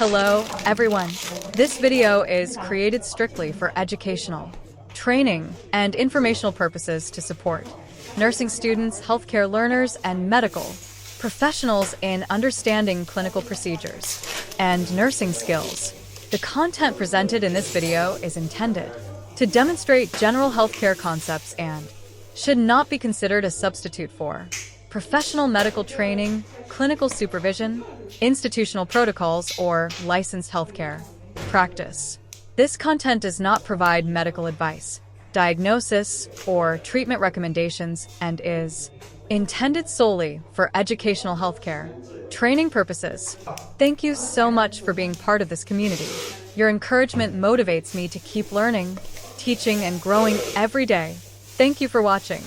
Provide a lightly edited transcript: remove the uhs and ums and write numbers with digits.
Hello, everyone. This video is created strictly for educational, training, and informational purposes to support nursing students, healthcare learners, and medical professionals in understanding clinical procedures and nursing skills. The content presented in this video is intended to demonstrate general healthcare concepts and should not be considered a substitute for professional medical training, clinical supervision, institutional protocols, or licensed healthcare practice. This content does not provide medical advice, diagnosis, or treatment recommendations and is intended solely for educational healthcare training purposes. Thank you so much for being part of this community. Your encouragement motivates me to keep learning, teaching, and growing every day. Thank you for watching.